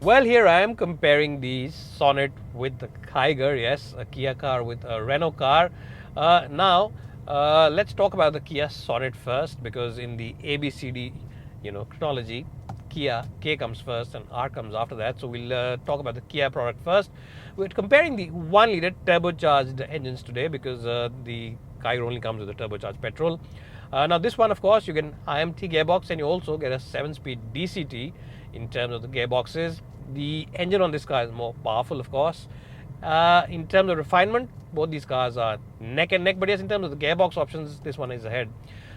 Well, here I am comparing the Sonet with the Kiger, yes, a Kia car with a Renault car. Now, let's talk about the Kia Sonet first, because in the ABCD, chronology, Kia, K comes first and R comes after that. So we'll talk about the Kia product first. We're comparing the 1 liter turbocharged engines today because the Kiger only comes with a turbocharged petrol. Now this one, of course, you get an IMT gearbox and you also get a 7-speed DCT in terms of the gearboxes. The engine on this car is more powerful, of course. In terms of refinement, both these cars are neck and neck, but yes, in terms of the gearbox options, this one is ahead.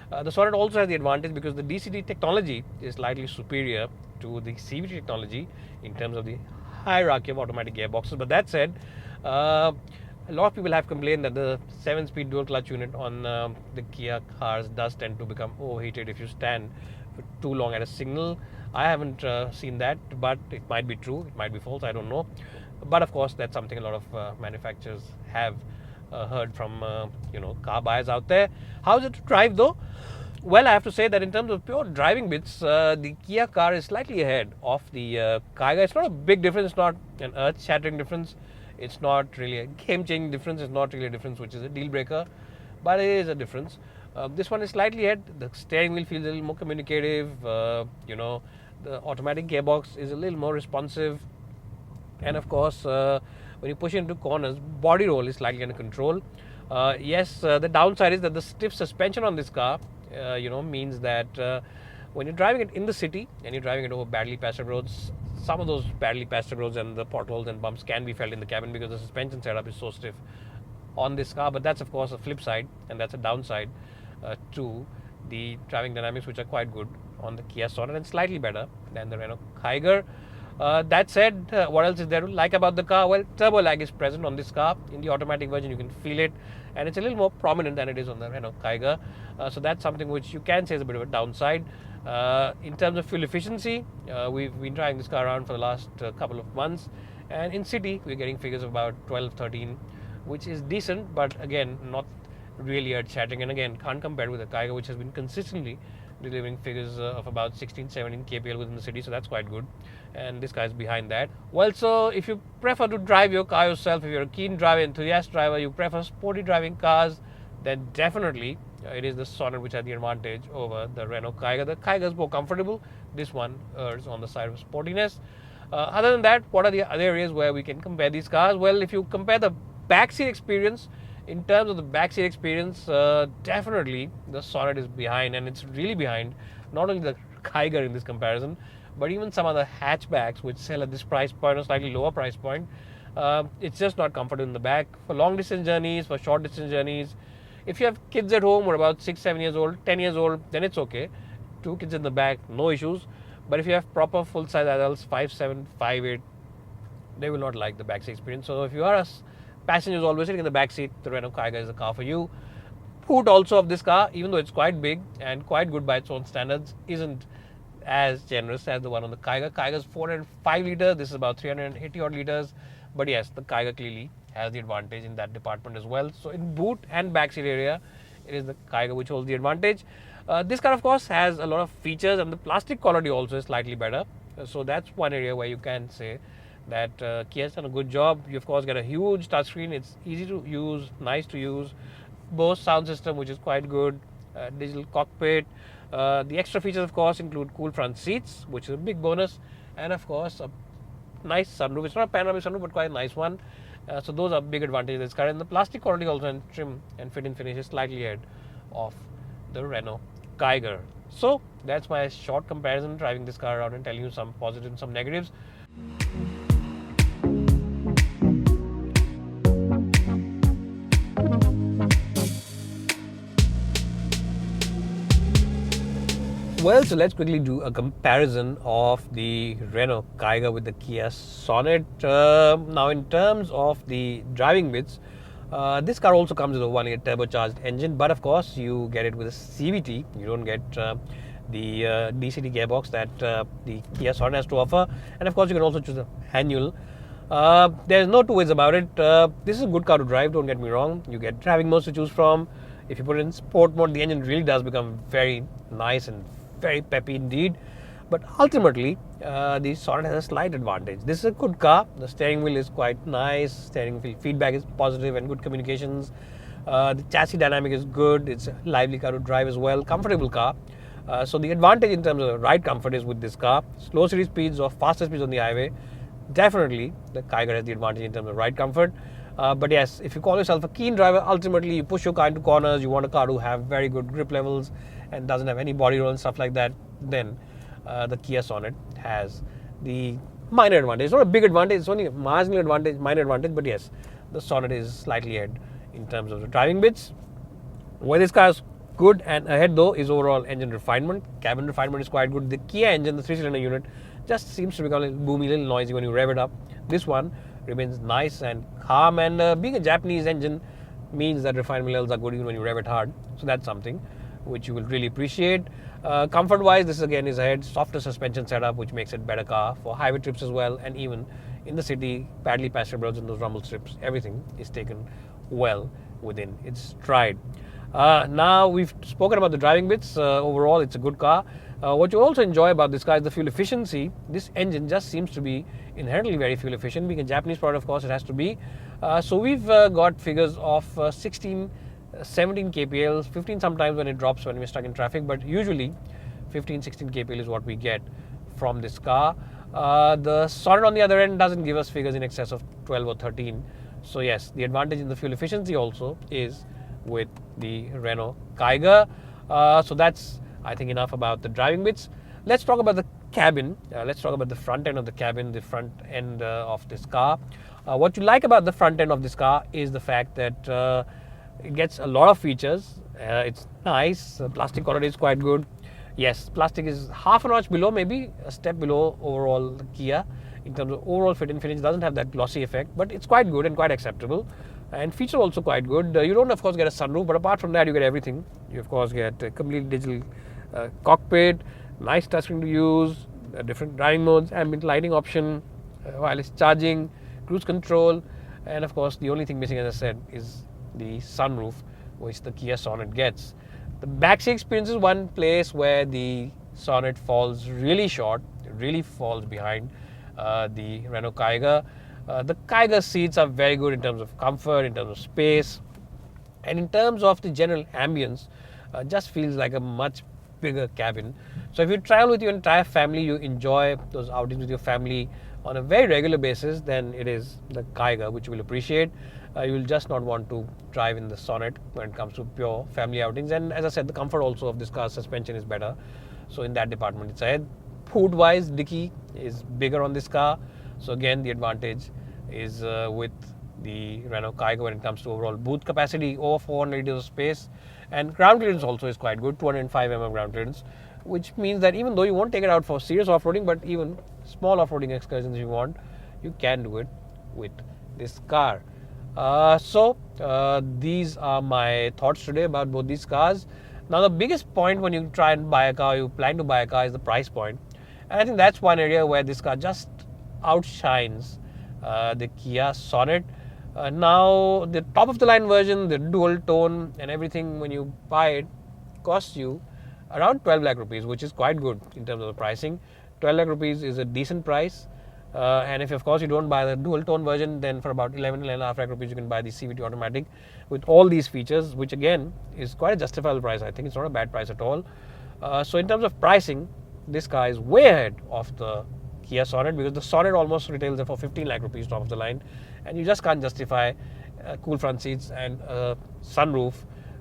The Sonet also has the advantage because the DCT technology is slightly superior to the CVT technology in terms of the hierarchy of automatic gearboxes. But that said, a lot of people have complained that the 7-speed dual clutch unit on the Kia cars does tend to become overheated if you stand for too long at a signal. I haven't seen that, but it might be true, it might be false, I don't know. But of course, that's something a lot of manufacturers have heard from car buyers out there. How is it to drive though? Well, I have to say that in terms of pure driving bits, the Kia car is slightly ahead of the Kiger. It's not a big difference, it's not an earth-shattering difference. It's not really a game-changing difference. It's not really a difference which is a deal breaker, but it is a difference. This one is slightly ahead. The steering wheel feels a little more communicative. The automatic gearbox is a little more responsive, and of course, when you push into corners, body roll is slightly under control. Yes, the downside is that the stiff suspension on this car, means that when you're driving it in the city and you're driving it over badly pastured roads, some of those badly pastured roads and the potholes and bumps can be felt in the cabin because the suspension setup is so stiff on this car. But that's of course a flip side, and that's a downside to the driving dynamics, which are quite good on the Kia Sonet and slightly better than the Renault Kiger. That said, what else is there to like about the car? Well, turbo lag is present on this car. In the automatic version, you can feel it, and it's a little more prominent than it is on the Renault Kiger. So that's something which you can say is a bit of a downside. In terms of fuel efficiency, we've been driving this car around for the last couple of months, and in city we're getting figures of about 12, 13, which is decent, but again not really earth-shattering, and again can't compare with the Kiger, which has been consistently delivering figures of about 16, 17 kpl within the city, so that's quite good, and this guy is behind that. Well, so if you prefer to drive your car yourself, if you're a keen driver, enthusiast driver, you prefer sporty driving cars, then definitely it is the Sonet which has the advantage over the Renault Kiger. The Kiger is more comfortable. This one errs on the side of sportiness. Other than that, what are the other areas where we can compare these cars? Well, if you compare the backseat experience, in terms of the backseat experience, definitely the Sonet is behind, and it's really behind not only the Kiger in this comparison, but even some other hatchbacks which sell at this price point or slightly lower price point. It's just not comfortable in the back. For long distance journeys, for short distance journeys, if you have kids at home who are about 6, 7 years old, 10 years old, then it's okay. 2 kids in the back, no issues. But if you have proper full-size adults, 5, 7, 5, 8, they will not like the backseat experience. So if you are a passenger who's always sitting in the backseat, the Renault Kiger is the car for you. Hood also of this car, even though it's quite big and quite good by its own standards, isn't as generous as the one on the Kiger. Kiger's 405 litres, this is about 380 odd litres. But yes, the Kiger clearly has the advantage in that department as well. So in boot and backseat area, it is the Kiger which holds the advantage. This car of course has a lot of features, and the plastic quality also is slightly better. So that's one area where you can say that Kia has done a good job. You of course get a huge touchscreen. It's easy to use, nice to use. Bose sound system, which is quite good. Digital cockpit. The extra features of course include cool front seats, which is a big bonus, and of course a nice sunroof. It's not a panoramic sunroof, but quite a nice one. So those are big advantages of this car. And the plastic quality also and trim and fit and finish is slightly ahead of the Renault Kiger. So that's my short comparison, driving this car around and telling you some positives and some negatives. Well, so let's quickly do a comparison of the Renault Kiger with the Kia Sonet. Now, in terms of the driving bits, this car also comes with a 1-liter turbocharged engine, but of course you get it with a CVT. You don't get the DCT gearbox that the Kia Sonet has to offer, and of course you can also choose a manual. There's no two ways about it. This is a good car to drive, don't get me wrong. You get driving modes to choose from. If you put it in sport mode, the engine really does become very nice and very peppy indeed. But ultimately, the Sonet has a slight advantage. This is a good car. The steering wheel is quite nice. Steering wheel feedback is positive and good communications. The chassis dynamic is good. It's a lively car to drive as well. Comfortable car. So the advantage in terms of ride comfort is with this car. Slow city speeds or faster speeds on the highway. Definitely, the Kiger has the advantage in terms of ride comfort. But yes, if you call yourself a keen driver, ultimately you push your car into corners, you want a car to have very good grip levels and doesn't have any body roll and stuff like that, then the Kia Sonet has the minor advantage. It's not a big advantage, it's only a marginal advantage, minor advantage, but yes, the Sonet is slightly ahead in terms of the driving bits. Where this car is good and ahead though is overall engine refinement. Cabin refinement is quite good. The Kia engine, the 3-cylinder unit, just seems to become a little boomy, a little noisy when you rev it up. This one remains nice and calm, and being a Japanese engine means that refinement levels are good even when you rev it hard. So that's something which you will really appreciate. Comfort wise, this again is ahead. Softer suspension setup, which makes it better car for highway trips as well, and even in the city, badly pastured roads and those rumble strips, everything is taken well within its stride. Now we've spoken about the driving bits. Overall, it's a good car. What you also enjoy about this car is the fuel efficiency. This engine just seems to be inherently very fuel efficient. Being a Japanese product, of course, it has to be. So we've got figures of 16, 17 kpl, 15 sometimes when it drops when we're stuck in traffic, but usually 15, 16 kpl is what we get from this car. The Sonet on the other end doesn't give us figures in excess of 12 or 13. So yes, the advantage in the fuel efficiency also is with the Renault Kiger. So that's, I think, enough about the driving bits. Let's talk about the cabin. Let's talk about the front end of the cabin, the front end of this car. What you like about the front end of this car is the fact that it gets a lot of features. It's nice. Plastic quality is quite good. Yes, plastic is half a notch below, maybe a step below overall the Kia in terms of overall fit and finish. Doesn't have that glossy effect, but it's quite good and quite acceptable. And features also quite good. You don't, of course, get a sunroof, but apart from that, you get everything. You, of course, get a complete digital cockpit, nice touchscreen to use, different driving modes, ambient lighting option, wireless charging, cruise control, and of course, the only thing missing, as I said, is the sunroof, which the Kia Sonet gets. The backseat experience is one place where the Sonet falls really short. It really falls behind the Renault Kiger. The Kiger seats are very good in terms of comfort, in terms of space, and in terms of the general ambience. Just feels like a much bigger cabin. So if you travel with your entire family, you enjoy those outings with your family on a very regular basis, then it is the Kiger which you will appreciate. You will just not want to drive in the Sonet when it comes to pure family outings. And as I said, the comfort also of this car's suspension is better. So in that department, it's ahead. Hood wise, dicky is bigger on this car. So again, the advantage is with the Renault Kiger when it comes to overall boot capacity, over 400 liters of space, and ground clearance also is quite good, 205 mm ground clearance, which means that even though you won't take it out for serious off-roading, but even small off-roading excursions if you want, you can do it with this car. These are my thoughts today about both these cars. Now, the biggest point when you try and buy a car, you plan to buy a car, is the price point. And I think that's one area where this car just outshines the Kia Sonet. Now, the top of the line version, the dual tone and everything, when you buy it, costs you around 12 lakh rupees, which is quite good in terms of the pricing. 12 lakh rupees is a decent price. And if, of course, you don't buy the dual tone version, then for about 11.5 lakh rupees, you can buy the CVT automatic with all these features, which again is quite a justifiable price. I think it's not a bad price at all. So in terms of pricing, this car is way ahead of the Kia Sonet, because the Sonet almost retails for 15 lakh rupees top of the line, and you just can't justify cool front seats and a sunroof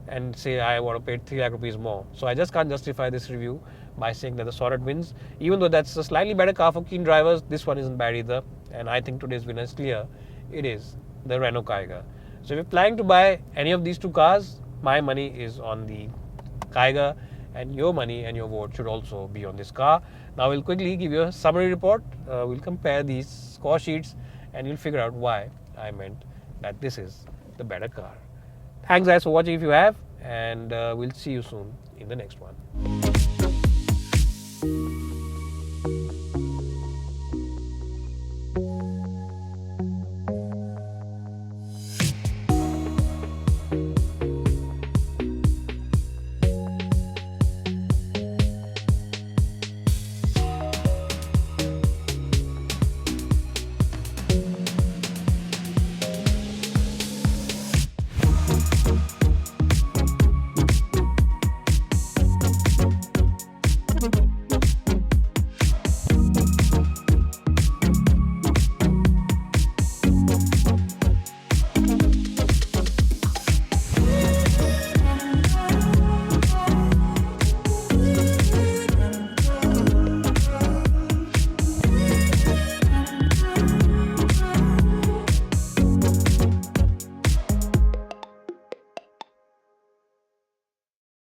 and say I want to pay 3 lakh rupees more. So I just can't justify this review by saying that the Sonet wins. Even though that's a slightly better car for keen drivers, this one isn't bad either, and I think today's winner is clear. It is the Renault Kiger. So if you're planning to buy any of these two cars, my money is on the Kiger, and your money and your vote should also be on this car. Now we'll quickly give you a summary report. We'll compare these score sheets and you'll figure out why I meant that this is the better car. Thanks guys for watching if you have, and we'll see you soon in the next one.